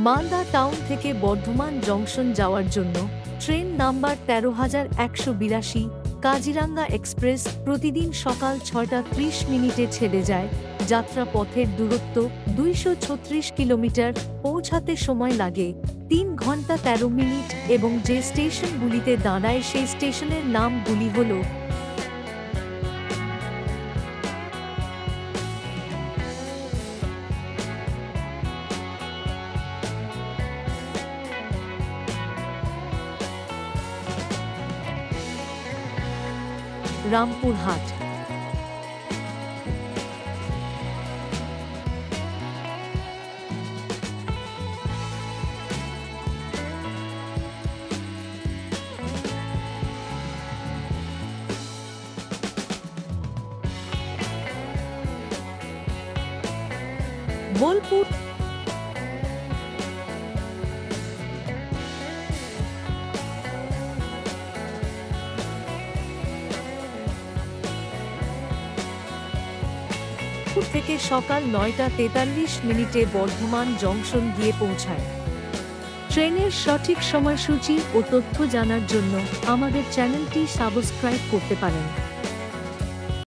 Malda town থেকে Bardhaman junction যাওয়ার জন্য ট্রেন নাম্বার ১৩,১৮২, কাজিরাঙ্গা এক্সপ্রেস প্রতিদিন সকাল ৬টা ৩০ ছেড়ে যায়। যাত্রা পথের দূরত্ব ২৩৬ কিলোমিটার, পৌঁছাতে সময় লাগে ৩ ঘন্টা ১৩ মিনিট এবং যে স্টেশনগুলিতে দাঁড়ায় সেই স্টেশনের নামগুলি হল: রামপুরহাট, বোলপুর, থেকে সকাল ৯টা ৪৩ বর্ধমান জংশন গিয়ে পৌঁছায়। ট্রেনের সঠিক সময়সূচি ও তথ্য জানার জন্য আমাদের চ্যানেলটি সাবস্ক্রাইব করতে পারেন।